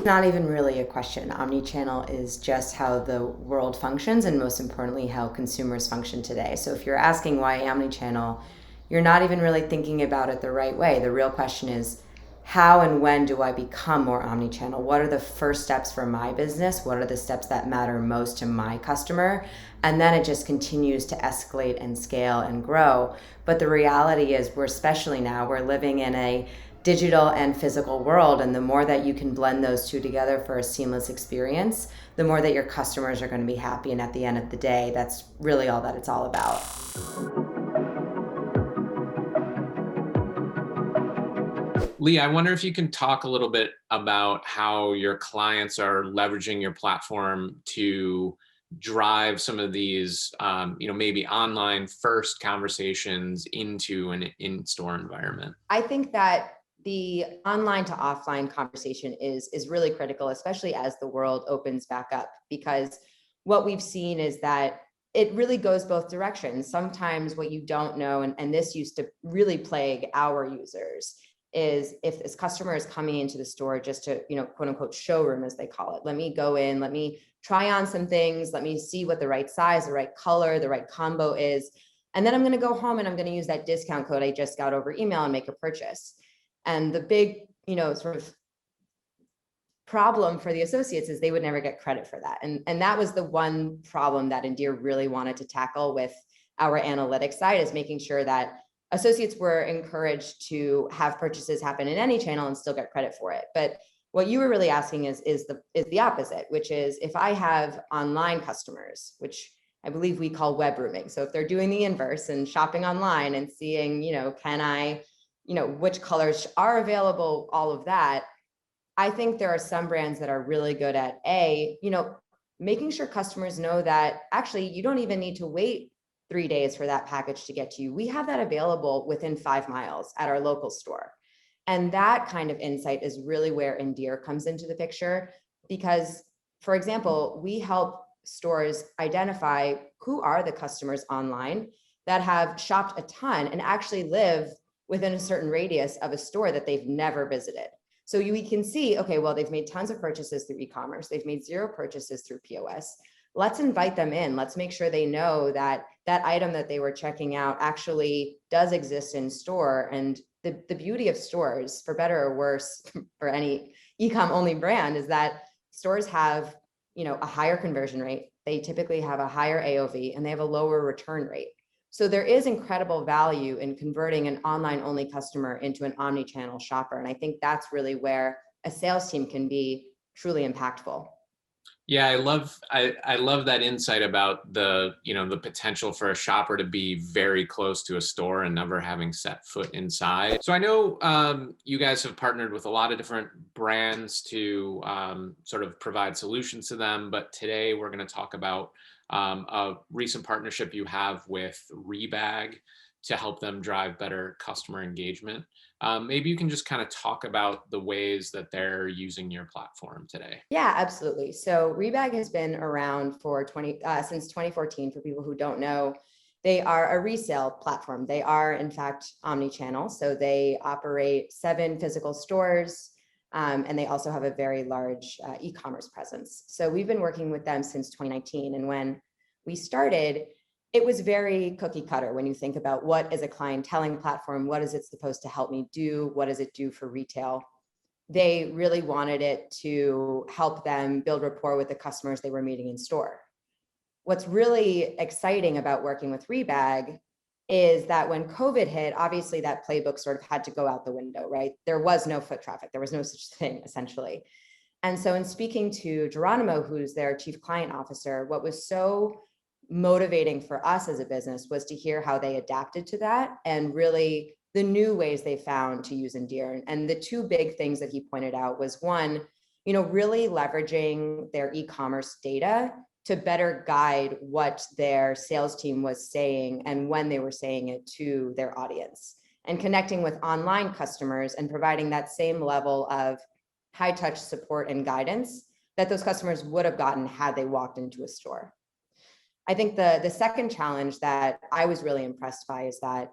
Not even really a question. Omnichannel is just how the world functions, and most importantly, how consumers function today. So if you're asking why omnichannel, you're not even really thinking about it the right way. The real question is, how and when do I become more omnichannel? What are the first steps for my business? What are the steps that matter most to my customer? And then it just continues to escalate and scale and grow. But the reality is, especially now, we're living in a digital and physical world, and the more that you can blend those two together for a seamless experience, the more that your customers are going to be happy. And at the end of the day, that's really all that it's all about. Leigh, I wonder if you can talk a little bit about how your clients are leveraging your platform to drive some of these, maybe online first conversations into an in-store environment. I think that the online to offline conversation is really critical, especially as the world opens back up, because what we've seen is that it really goes both directions. Sometimes what you don't know, and this used to really plague our users, is if this customer is coming into the store just to, quote unquote, showroom, as they call it. Let me go in, let me try on some things, let me see what the right size, the right color, the right combo is. And then I'm going to go home and I'm going to use that discount code I just got over email and make a purchase. And the big, sort of problem for the associates is they would never get credit for that. And that was the one problem that Endear really wanted to tackle with our analytics side, is making sure that associates were encouraged to have purchases happen in any channel and still get credit for it. But what you were really asking is the opposite, which is if I have online customers, which I believe we call web rooming. So if they're doing the inverse and shopping online and seeing, which colors are available, all of that, I think there are some brands that are really good at making sure customers know that actually you don't even need to wait 3 days for that package to get to you. We have that available within 5 miles at our local store. And that kind of insight is really where Endear comes into the picture, because, for example, we help stores identify who are the customers online that have shopped a ton and actually live within a certain radius of a store that they've never visited. So we can see, okay, well, they've made tons of purchases through e-commerce. They've made 0 purchases through POS. Let's invite them in. Let's make sure they know that that item that they were checking out actually does exist in store. And the beauty of stores, for better or worse, for any e-com only brand, is that stores have, a higher conversion rate. They typically have a higher AOV and they have a lower return rate. So there is incredible value in converting an online only customer into an omni-channel shopper. And I think that's really where a sales team can be truly impactful. Yeah, I love that insight about the potential for a shopper to be very close to a store and never having set foot inside. So I know you guys have partnered with a lot of different brands to sort of provide solutions to them, but today we're going to talk about a recent partnership you have with Rebag to help them drive better customer engagement. Maybe you can just kind of talk about the ways that they're using your platform today. Yeah, absolutely. So Rebag has been around for since 2014. For people who don't know, they are a resale platform. They are, in fact, omni-channel. So they operate 7 physical stores, and they also have a very large e-commerce presence. So we've been working with them since 2019. And when we started, it was very cookie cutter when you think about what is a clienteling platform, what is it supposed to help me do, what does it do for retail. They really wanted it to help them build rapport with the customers they were meeting in store. What's really exciting about working with Rebag is that when COVID hit, obviously that playbook sort of had to go out the window, right? There was no foot traffic. There was no such thing, essentially. And so in speaking to Geronimo, who's their chief client officer, what was so motivating for us as a business was to hear how they adapted to that and really the new ways they found to use Endear. And the 2 big things that he pointed out was, one, really leveraging their e-commerce data to better guide what their sales team was saying and when they were saying it to their audience, and connecting with online customers and providing that same level of high touch support and guidance that those customers would have gotten had they walked into a store. I think the second challenge that I was really impressed by is that,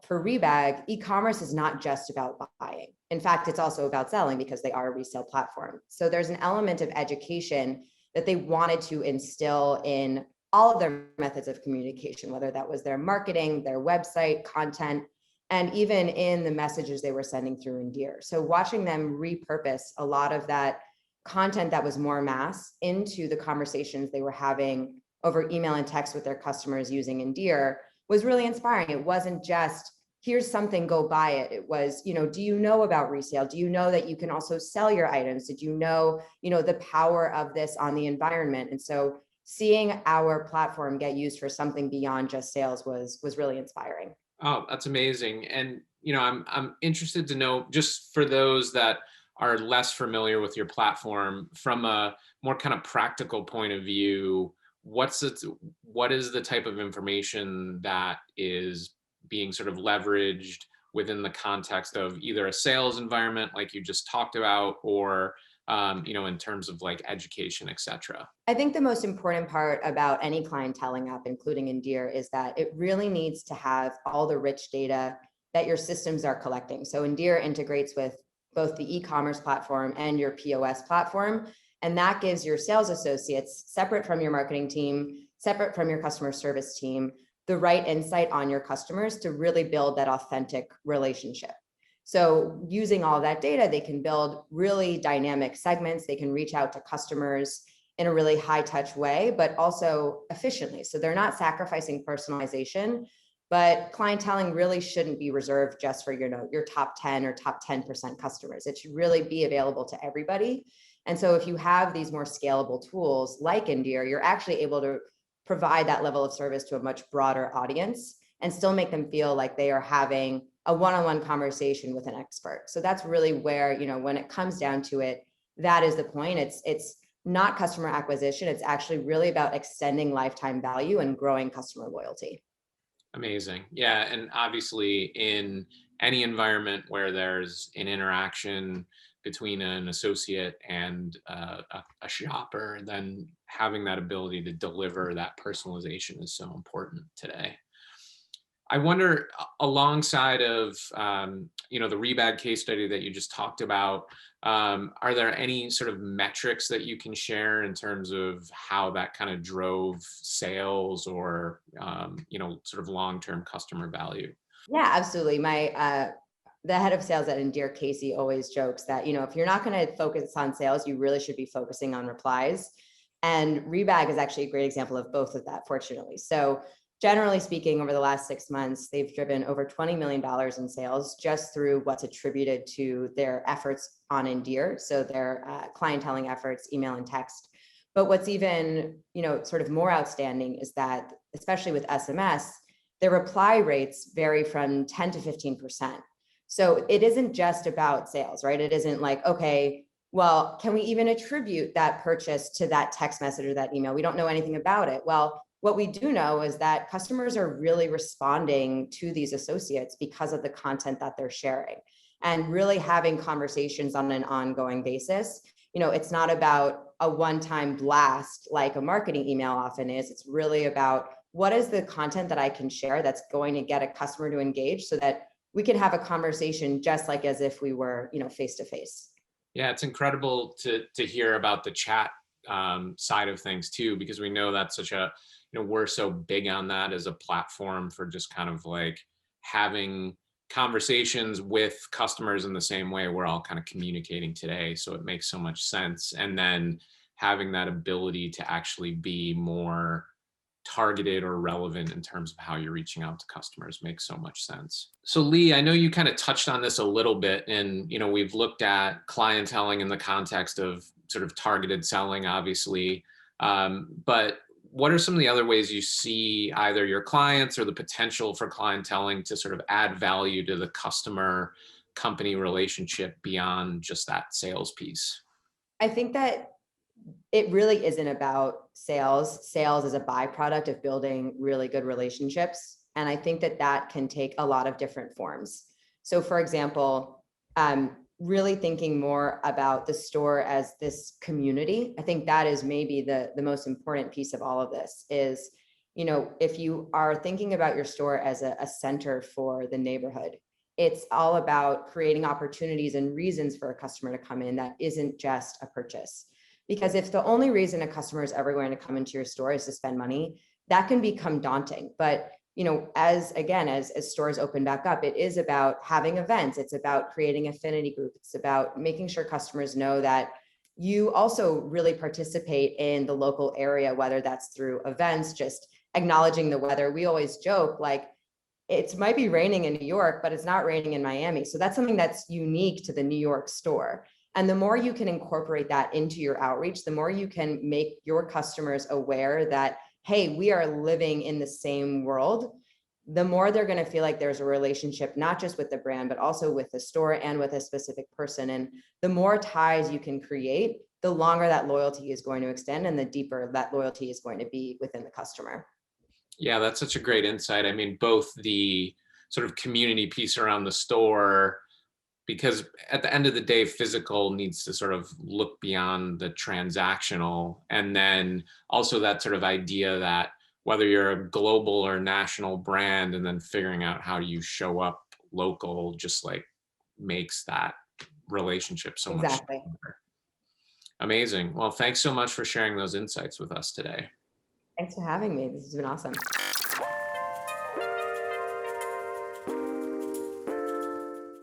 for Rebag, e-commerce is not just about buying. In fact, it's also about selling because they are a resale platform. So there's an element of education that they wanted to instill in all of their methods of communication, whether that was their marketing, their website, content, and even in the messages they were sending through Endear. So watching them repurpose a lot of that content that was more mass into the conversations they were having over email and text with their customers using Endear was really inspiring. It wasn't just, here's something, go buy it. It was, do you know about resale? Do you know that you can also sell your items? Did you know, the power of this on the environment? And so seeing our platform get used for something beyond just sales was really inspiring. Oh, that's amazing. And, I'm interested to know, just for those that are less familiar with your platform, from a more kind of practical point of view, what is the type of information that is being sort of leveraged within the context of either a sales environment like you just talked about, or in terms of like education, et cetera? I think the most important part about any clienteling app, including Endear, is that it really needs to have all the rich data that your systems are collecting. So Endear integrates with both the e-commerce platform and your POS platform. And that gives your sales associates, separate from your marketing team, separate from your customer service team, the right insight on your customers to really build that authentic relationship. So using all that data, they can build really dynamic segments. They can reach out to customers in a really high touch way, but also efficiently. So they're not sacrificing personalization, but clienteling really shouldn't be reserved just for your top 10 or top 10% customers. It should really be available to everybody. And so if you have these more scalable tools like Endear, you're actually able to provide that level of service to a much broader audience and still make them feel like they are having a one-on-one conversation with an expert. So that's really where, when it comes down to it, that is the point. It's not customer acquisition. It's actually really about extending lifetime value and growing customer loyalty. Amazing. Yeah. And obviously, in any environment where there's an interaction between an associate and a shopper, then having that ability to deliver that personalization is so important today. I wonder, alongside of the Rebag case study that you just talked about, are there any sort of metrics that you can share in terms of how that kind of drove sales or sort of long-term customer value? Yeah, absolutely. The head of sales at Endear, Casey, always jokes that, if you're not going to focus on sales, you really should be focusing on replies. And Rebag is actually a great example of both of that, fortunately. So generally speaking, over the last 6 months, they've driven over $20 million in sales just through what's attributed to their efforts on Endear. So their clienteling efforts, email and text. But what's even, sort of more outstanding is that, especially with SMS, their reply rates vary from 10 to 15%. So it isn't just about sales, right? It isn't like, okay, well, can we even attribute that purchase to that text message or that email? We don't know anything about it. Well, what we do know is that customers are really responding to these associates because of the content that they're sharing and really having conversations on an ongoing basis. It's not about a one-time blast like a marketing email often is. It's really about what is the content that I can share that's going to get a customer to engage so that we can have a conversation just like as if we were, face to face. Yeah, it's incredible to hear about the chat side of things too, because we know that's such a, we're so big on that as a platform for just kind of like having conversations with customers in the same way we're all kind of communicating today. So it makes so much sense. And then having that ability to actually be more targeted or relevant in terms of how you're reaching out to customers makes so much sense. So Leigh, I know you kind of touched on this a little bit, and we've looked at clienteling in the context of sort of targeted selling, obviously, but what are some of the other ways you see either your clients or the potential for clienteling to sort of add value to the customer company relationship beyond just that sales piece? I think that it really isn't about sales. Sales is a byproduct of building really good relationships. And I think that can take a lot of different forms. So for example, really thinking more about the store as this community. I think that is maybe the most important piece of all of this is if you are thinking about your store as a center for the neighborhood, it's all about creating opportunities and reasons for a customer to come in that isn't just a purchase. Because if the only reason a customer is ever going to come into your store is to spend money, that can become daunting. But as stores open back up, it is about having events. It's about creating affinity groups. It's about making sure customers know that you also really participate in the local area, whether that's through events, just acknowledging the weather. We always joke, like, it might be raining in New York, but it's not raining in Miami. So that's something that's unique to the New York store. And the more you can incorporate that into your outreach, the more you can make your customers aware that, hey, we are living in the same world, the more they're going to feel like there's a relationship, not just with the brand, but also with the store and with a specific person. And the more ties you can create, the longer that loyalty is going to extend and the deeper that loyalty is going to be within the customer. Yeah, that's such a great insight. I mean, both the sort of community piece around the store, because at the end of the day, physical needs to sort of look beyond the transactional. And then also that sort of idea that whether you're a global or national brand, and then figuring out how you show up local just like makes that relationship so much Exactly. stronger. Amazing. Well, thanks so much for sharing those insights with us today. Thanks for having me. This has been awesome.